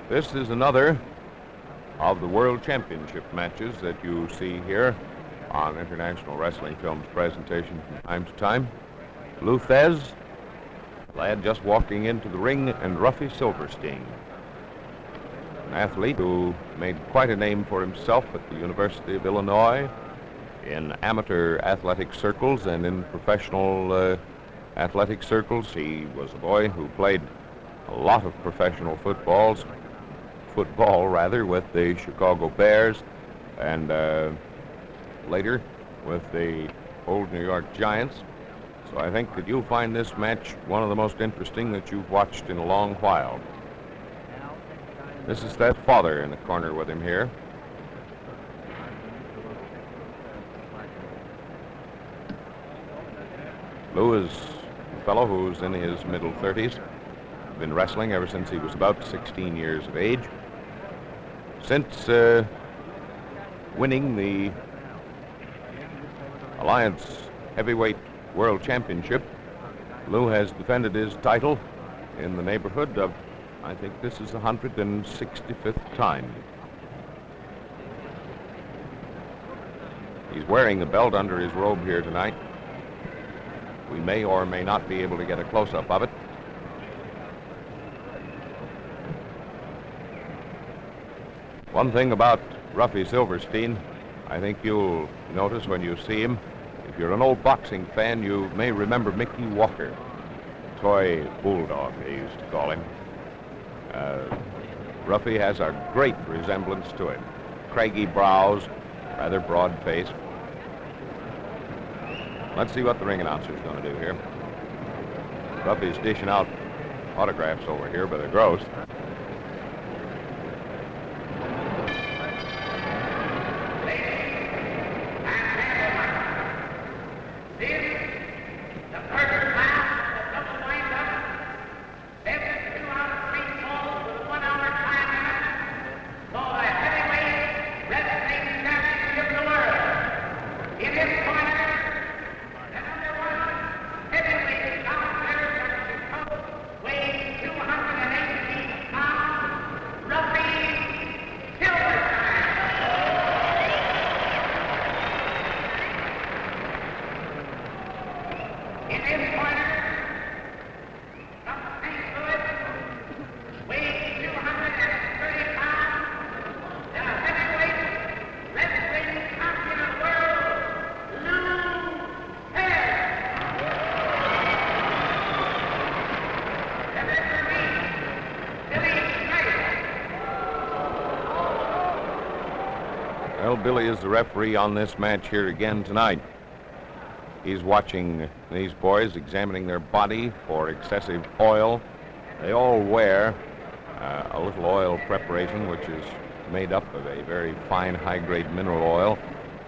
This is another of the World Championship matches that you see here on International Wrestling Film's presentation from time to time. Thesz, lad just walking into the ring, and Ruffy Silverstein, an athlete who made quite a name for himself at the University of Illinois in amateur athletic circles and in professional athletic circles. He was a boy who played a lot of professional football with the Chicago Bears, and later with the old New York Giants. So I think that you'll find this match one of the most interesting that you've watched in a long while. This is Thesz's father in the corner with him here. Lou is a fellow who's in his middle 30s. Been wrestling ever since he was about 16 years of age. Since winning the Alliance Heavyweight World Championship, Lou has defended his title in the neighborhood of, I think this is the 165th time. He's wearing the belt under his robe here tonight. We may or may not be able to get a close-up of it. One thing about Ruffy Silverstein, I think you'll notice when you see him, if you're an old boxing fan, you may remember Mickey Walker, toy bulldog, they used to call him. Ruffy has a great resemblance to him. Craggy brows, rather broad face. Let's see what the ring announcer's going to do here. Ruffy's dishing out autographs over here by the gross. Well, Billy is the referee on this match here again tonight. He's watching these boys, examining their body for excessive oil. They all wear a little oil preparation which is made up of a very fine high-grade mineral oil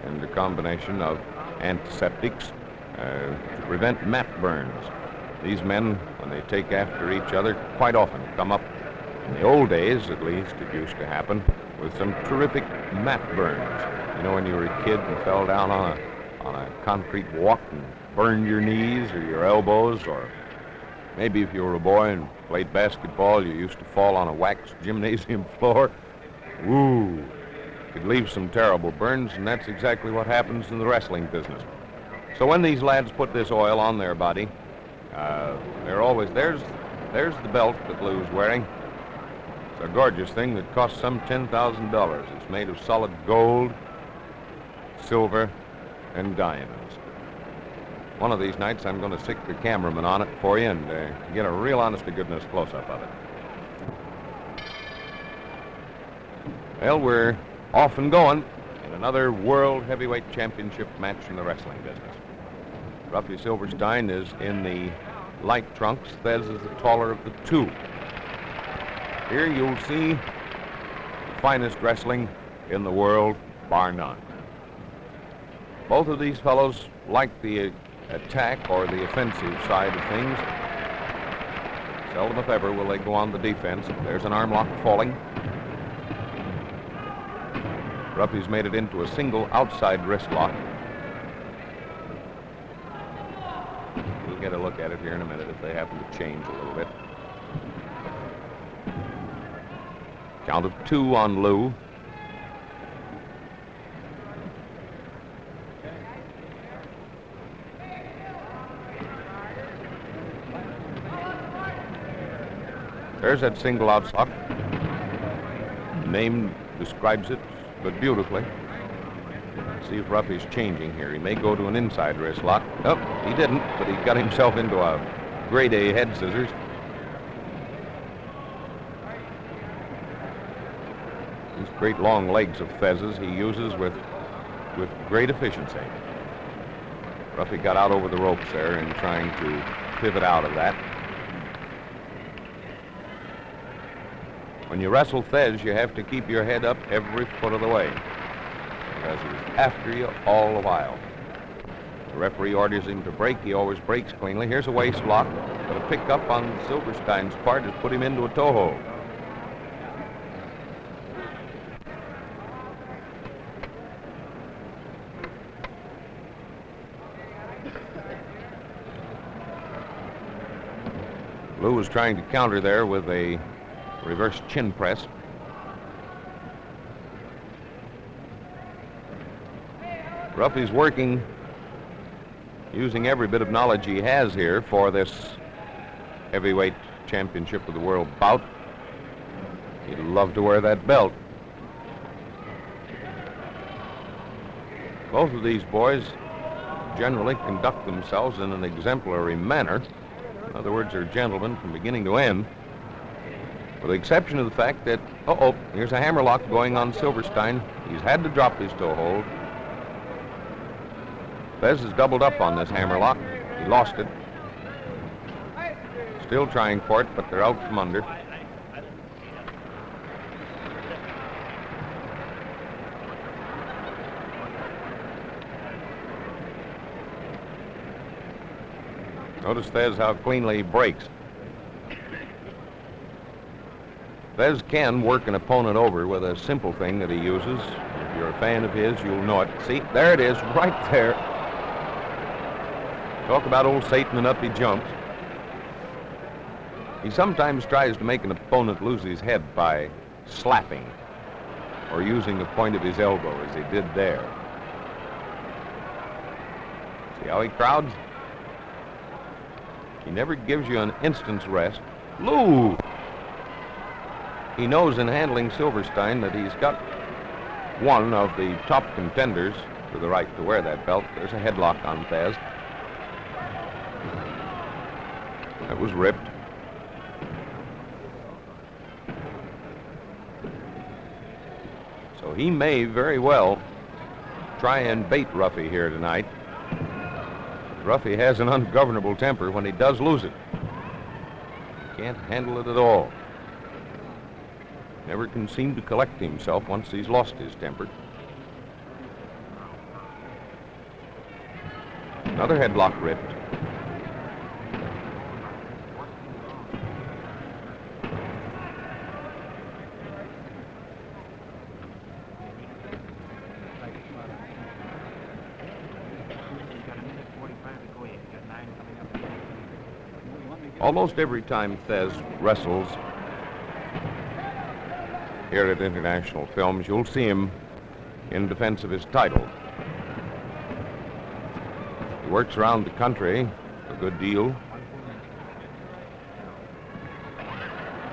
and a combination of antiseptics to prevent mat burns. These men, when they take after each other, quite often come up, in the old days at least, it used to happen, with some terrific mat burns. You know, when you were a kid and fell down on a concrete walk and burned your knees or your elbows, or maybe if you were a boy and played basketball, you used to fall on a waxed gymnasium floor. Ooh, could leave some terrible burns, and that's exactly what happens in the wrestling business. So when these lads put this oil on their body, they're always, there's the belt that Lou's wearing. It's a gorgeous thing that costs some $10,000. It's made of solid gold, silver, and diamonds. One of these nights I'm going to stick the cameraman on it for you and get a real honest-to-goodness close-up of it. Well, we're off and going in another World Heavyweight Championship match in the wrestling business. Ruffy Silverstein is in the light trunks. Thesz is the taller of the two. Here you'll see the finest wrestling in the world, bar none. Both of these fellows like the attack or the offensive side of things. Seldom if ever will they go on the defense. There's an arm lock falling. Ruffy's made it into a single outside wrist lock. We'll get a look at it here in a minute if they happen to change a little bit. Count of 2 on Lou. There's that single out lock. Name describes it, but beautifully. See if Ruffy's changing here. He may go to an inside wrist lock. Nope, he didn't, but he got himself into a grade A head scissors. These great long legs of Thesz's he uses with great efficiency. Ruffy got out over the ropes there in trying to pivot out of that. When you wrestle Thesz, you have to keep your head up every foot of the way, because he's after you all the while. The referee orders him to break. He always breaks cleanly. Here's a waist lock, but a pickup on Silverstein's part has put him into a toe hold. Lou was trying to counter there with a reverse chin press. Ruffy's working, using every bit of knowledge he has here for this heavyweight championship of the world bout. He'd love to wear that belt. Both of these boys generally conduct themselves in an exemplary manner. In other words, they're gentlemen from beginning to end, with the exception of the fact that, here's a hammerlock going on Silverstein. He's had to drop his toe hold. Thesz is doubled up on this hammerlock. He lost it. Still trying for it, but they're out from under. Notice Thesz how cleanly he breaks. Thesz can work an opponent over with a simple thing that he uses. If you're a fan of his, you'll know it. See, there it is, right there. Talk about old Satan and up he jumps. He sometimes tries to make an opponent lose his head by slapping or using the point of his elbow, as he did there. See how he crowds? He never gives you an instant's rest. Lou! He knows in handling Silverstein that he's got one of the top contenders for the right to wear that belt. There's a headlock on Thesz. That was ripped. So he may very well try and bait Ruffy here tonight. Ruffy has an ungovernable temper when he does lose it. He can't handle it at all. Never can seem to collect himself once he's lost his temper. Another headlock ripped. Almost every time Thesz wrestles here at International Films, you'll see him in defense of his title. He works around the country a good deal,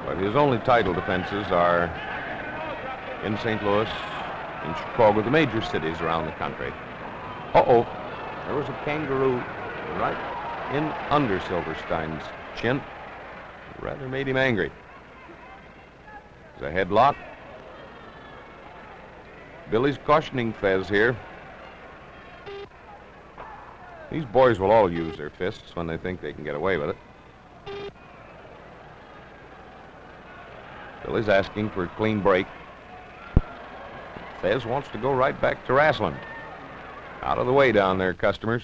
but his only title defenses are in St. Louis, in Chicago, the major cities around the country. There was a kangaroo right in under Silverstein's chin. Rather made him angry. There's a headlock. Billy's cautioning Thesz here. These boys will all use their fists when they think they can get away with it. Billy's asking for a clean break. Thesz wants to go right back to wrestling. Out of the way down there, customers.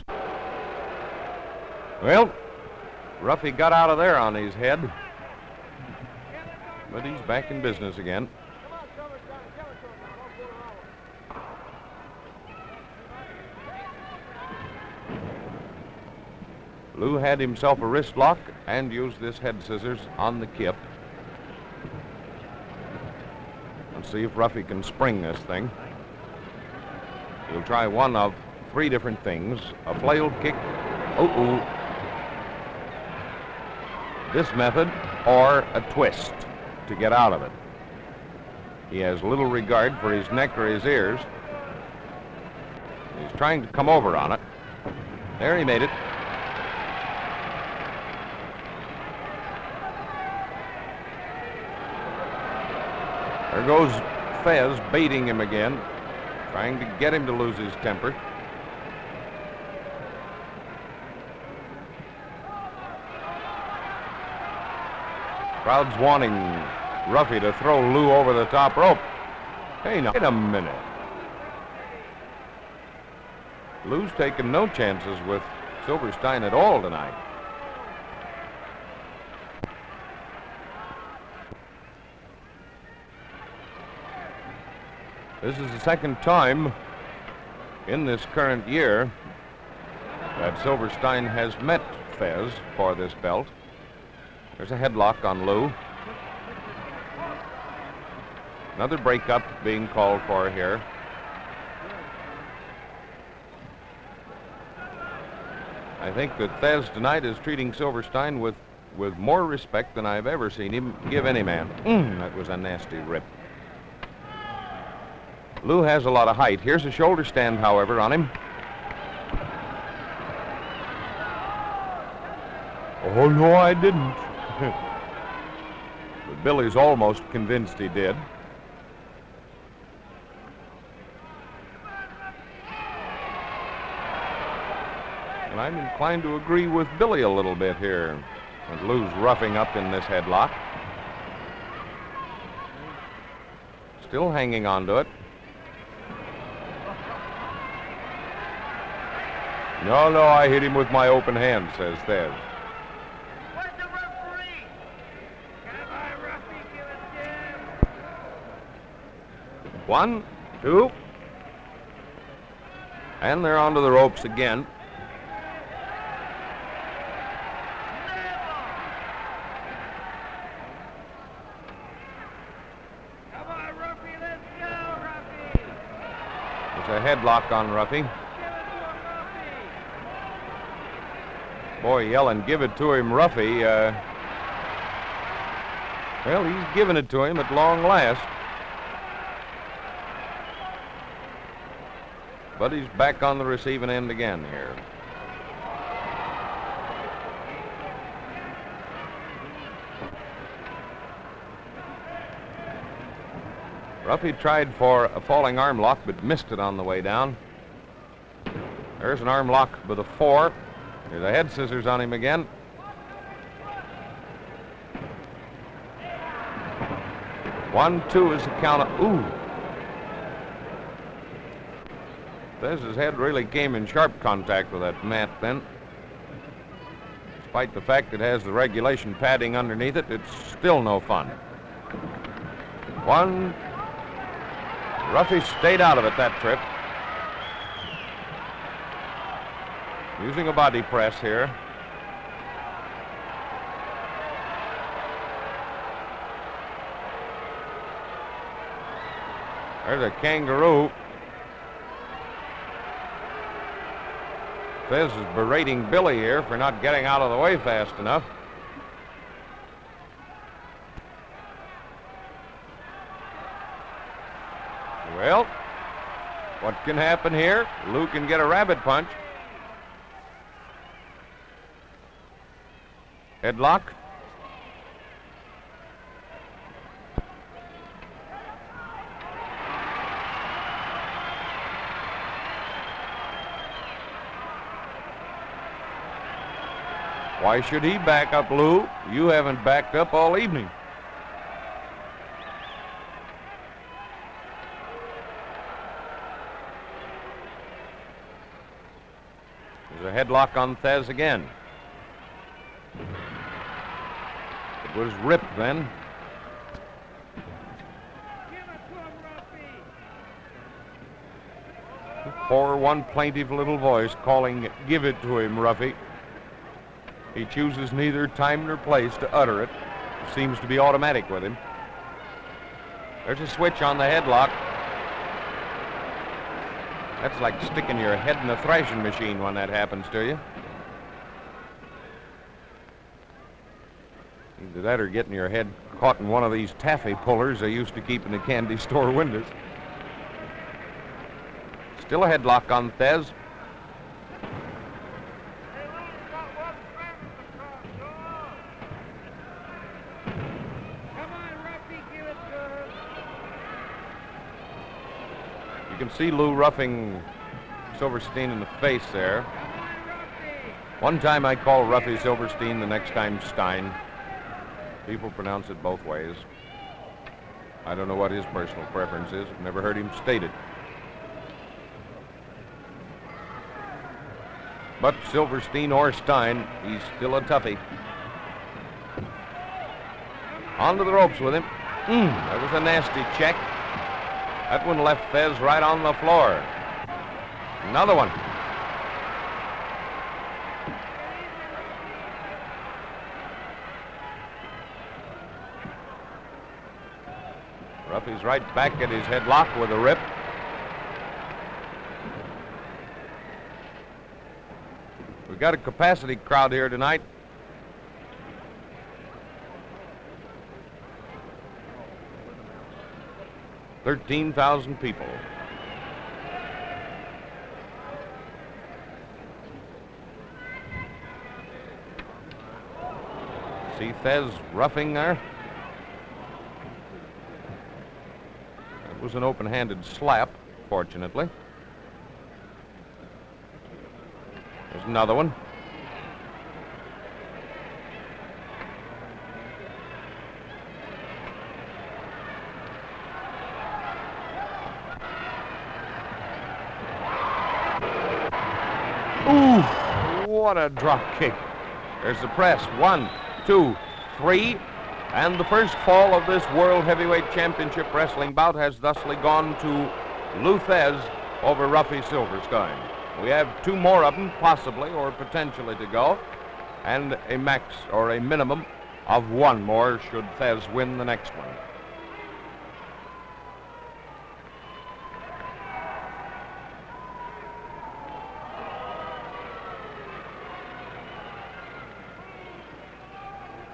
Well, Ruffy got out of there on his head, but he's back in business again. Lou had himself a wrist lock and used this head scissors on the kip. Let's see if Ruffy can spring this thing. He'll try one of 3 different things. A flailed kick. This method or a twist to get out of it. He has little regard for his neck or his ears. He's trying to come over on it. There, he made it. There goes Thesz baiting him again, trying to get him to lose his temper. Crowd's wanting Ruffy to throw Lou over the top rope. Hey, now, wait a minute. Lou's taking no chances with Silverstein at all tonight. This is the second time in this current year that Silverstein has met Thesz for this belt. There's a headlock on Lou. Another breakup being called for here. I think that Thesz tonight is treating Silverstein with more respect than I've ever seen him give any man. That was a nasty rip. Lou has a lot of height. Here's a shoulder stand, however, on him. Oh, no, I didn't. But Billy's almost convinced he did. And I'm inclined to agree with Billy a little bit here. And Lou's roughing up in this headlock. Still hanging on to it. No, I hit him with my open hand, says Thesz. Where's the referee? Come on, Ruffy, give it to him. 1, 2. And they're onto the ropes again. Come on, Ruffy, let's go, Ruffy. There's a headlock on Ruffy. Boy, yelling, give it to him, Ruffy. Well, he's giving it to him at long last. But he's back on the receiving end again here. Ruffy tried for a falling arm lock, but missed it on the way down. There's an arm lock with a 4. There's a head scissors on him again. One, 2 is the count of, Thesz's head really came in sharp contact with that mat then. Despite the fact it has the regulation padding underneath it, it's still no fun. 1. Ruffy stayed out of it that trip. Using a body press here. There's a kangaroo. Thesz is berating Billy here for not getting out of the way fast enough. Well, what can happen here? Lou can get a rabbit punch. Headlock. Why should he back up, Lou? You haven't backed up all evening. There's a headlock on Thesz again. It was ripped then. Give it to him, Ruffy. Poor one plaintive little voice calling, give it to him, Ruffy. He chooses neither time nor place to utter it. It seems to be automatic with him. There's a switch on the headlock. That's like sticking your head in a thrashing machine when that happens to you. Either that or getting your head caught in one of these taffy pullers they used to keep in the candy store windows. Still a headlock on Thesz. You can see Lou roughing Silverstein in the face there. One time I call Ruffy Silverstein, the next time Stein. People pronounce it both ways. I don't know what his personal preference is. I've never heard him state it. But Silverstein or Stein, he's still a toughie. Onto the ropes with him. That was a nasty check. That one left Thesz right on the floor. Another one. Ruffy's right back at his headlock with a rip. We've got a capacity crowd here tonight. $13,000 people. See Thesz roughing there? That was an open-handed slap, fortunately. There's another one. Ooh, what a drop kick. There's the press. 1, 2, 3. And the first fall of this World Heavyweight Championship Wrestling bout has thusly gone to Lou Thesz over Ruffy Silverstein. We have 2 more of them, possibly or potentially to go, and a max or a minimum of 1 more should Thesz win the next one.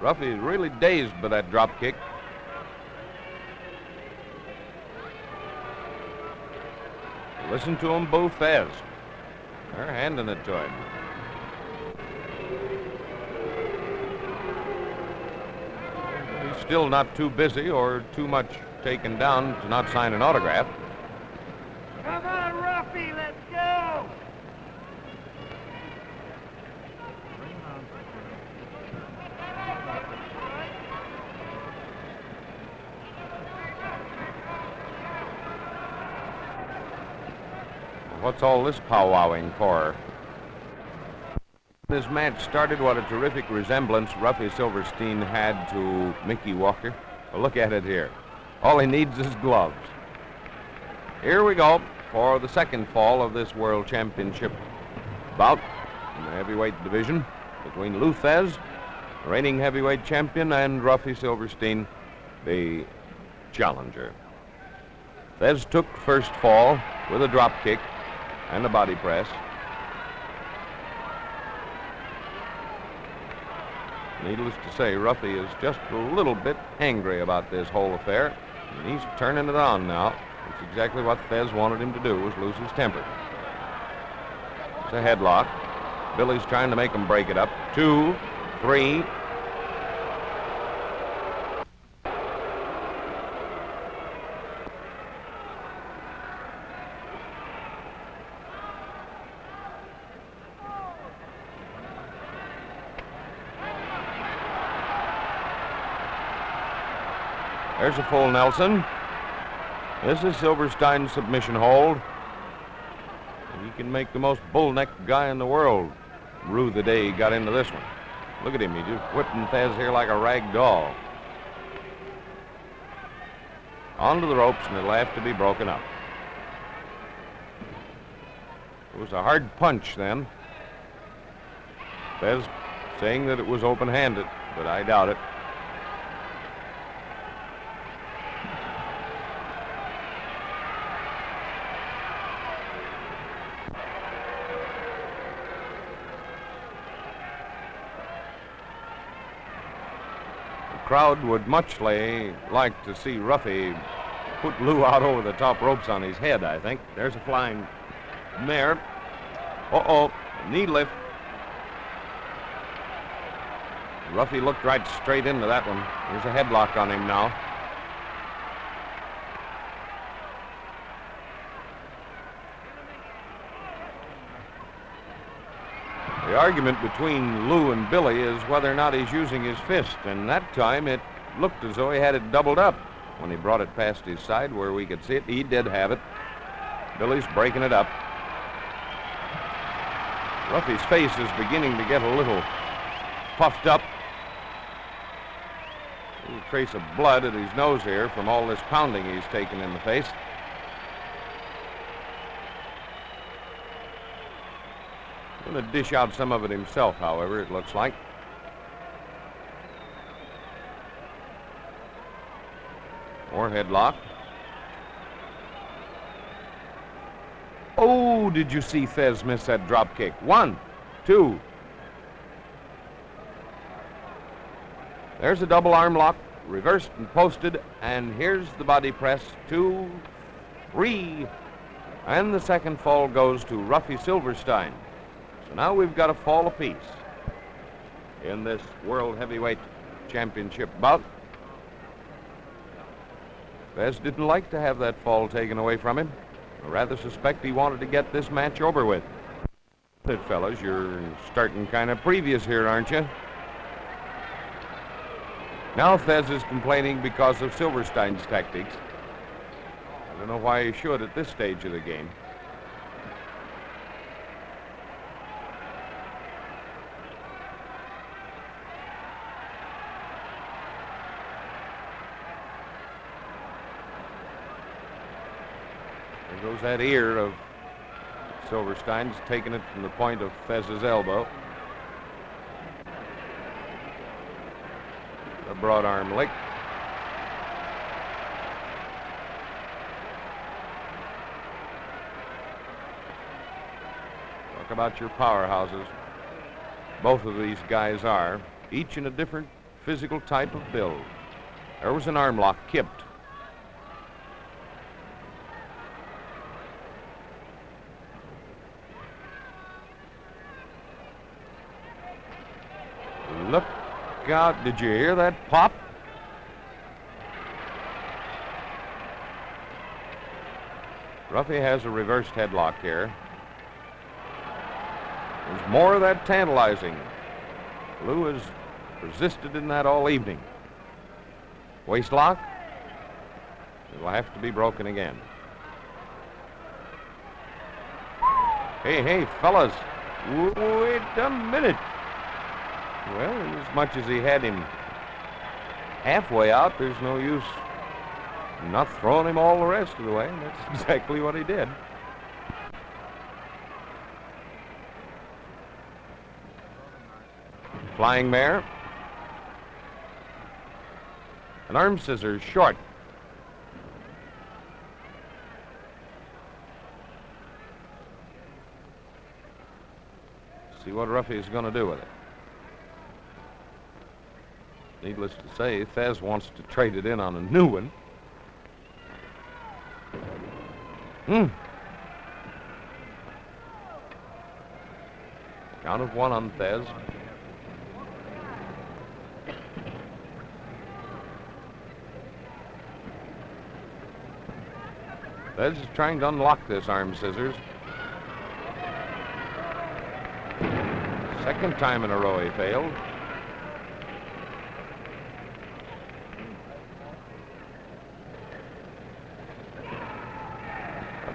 Ruffy is really dazed by that drop kick. Listen to them both, Thesz. They're handing it to him. He's still not too busy or too much taken down to not sign an autograph. Come on, Ruffy, let's go! What's all this powwowing for? This match started, what a terrific resemblance Ruffy Silverstein had to Mickey Walker. Well, look at it here. All he needs is gloves. Here we go for the second fall of this World Championship bout in the heavyweight division between Lou Thesz, reigning heavyweight champion, and Ruffy Silverstein, the challenger. Thesz took first fall with a drop kick and a body press. Needless to say, Ruffy is just a little bit angry about this whole affair, and he's turning it on now. It's exactly what Thesz wanted him to do, was lose his temper. It's a headlock. Billy's trying to make him break it up. 2, 3. There's a full Nelson. This is Silverstein's submission hold. He can make the most bull-necked guy in the world rue the day he got into this one. Look at him, he's just whipping Thesz here like a rag doll. Onto the ropes, and it'll have to be broken up. It was a hard punch then. Thesz saying that it was open-handed, but I doubt it. crowd would much like to see Ruffy put Lou out over the top ropes on his head, I think. There's a flying mare. Uh-oh, knee lift. Ruffy looked right straight into that one. There's a headlock on him now. The argument between Lou and Billy is whether or not he's using his fist, and that time it looked as though he had it doubled up. When he brought it past his side where we could see it, he did have it. Billy's breaking it up. Ruffy's face is beginning to get a little puffed up. There's a trace of blood at his nose here from all this pounding he's taken in the face. He's going to dish out some of it himself, however, it looks like. More headlock. Oh, did you see Thesz miss that drop kick? 1, 2. There's a double arm lock, reversed and posted, and here's the body press. 2, 3, and the second fall goes to Ruffy Silverstein. So now we've got a fall apiece in this World Heavyweight Championship bout. Thesz didn't like to have that fall taken away from him. I rather suspect he wanted to get this match over with. Fellas, you're starting kind of previous here, aren't you? Now Thesz is complaining because of Silverstein's tactics. I don't know why he should at this stage of the game. There goes that ear of Silverstein's, taking it from the point of Thesz's elbow. A broad arm lick. Talk about your powerhouses. Both of these guys are, each in a different physical type of build. There was an arm lock kipped. Look out. Did you hear that pop? Ruffy has a reversed headlock here. There's more of that tantalizing. Lou has resisted in that all evening. Waist lock. It'll have to be broken again. Hey, fellas. Wait a minute. Well, as much as he had him halfway out, there's no use not throwing him all the rest of the way. That's exactly what he did. Flying mare. An arm scissors short. See what Ruffy is going to do with it. Needless to say, Thesz wants to trade it in on a new one. Count of 1 on Thesz. Thesz is trying to unlock this arm scissors. Second time in a row he failed.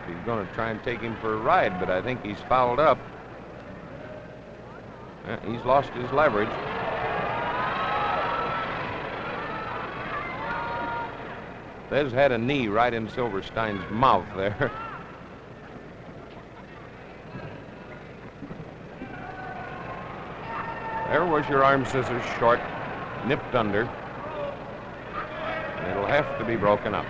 He's going to try and take him for a ride, but I think he's fouled up. He's lost his leverage. Thesz had a knee right in Silverstein's mouth there. There was your arm scissors short, nipped under. And it'll have to be broken up.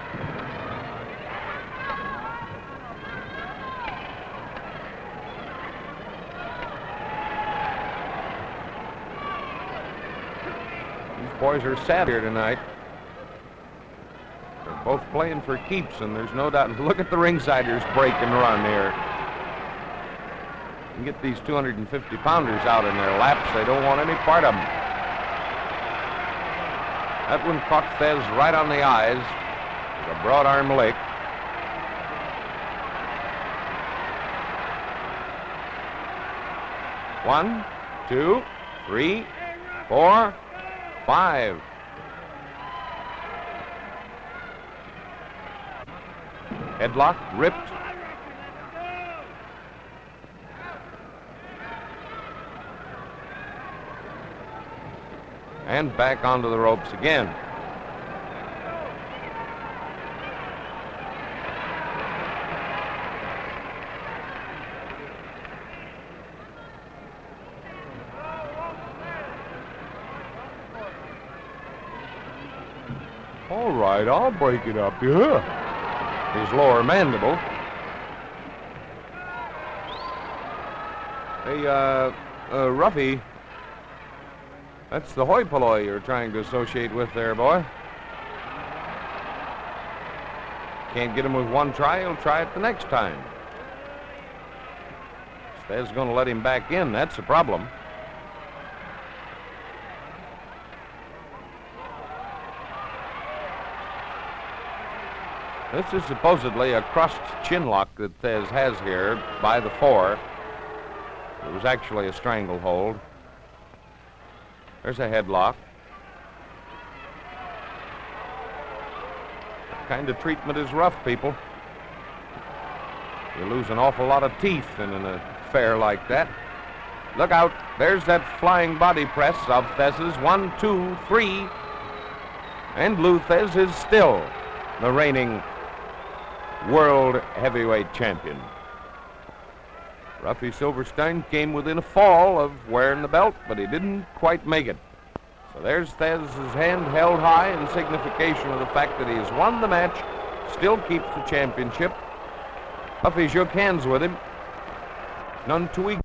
boys are sad here tonight. They're both playing for keeps, and there's no doubt. Look at the ringsiders break and run here. And get these 250-pounders out in their laps. They don't want any part of them. That one caught Thesz right on the eyes. A broad arm lick. One, two, three, 4, 5. Headlock ripped. And back onto the ropes again. All right, I'll break it up. Yeah. His lower mandible. Hey, Ruffy. That's the hoi polloi you're trying to associate with there, boy. Can't get him with one try, he'll try it the next time. Thesz going to let him back in, that's the problem. This is supposedly a crossed chin lock that Thesz has here by the 4. It was actually a stranglehold. There's a headlock. That kind of treatment is rough, people. You lose an awful lot of teeth in an affair like that. Look out. There's that flying body press of Thesz's. 1, 2, 3. And Lou Thesz is still the reigning world heavyweight champion. Ruffy Silverstein came within a fall of wearing the belt, but he didn't quite make it. So there's Thesz's hand held high in signification of the fact that he has won the match, still keeps the championship. Ruffy shook hands with him. None too eager.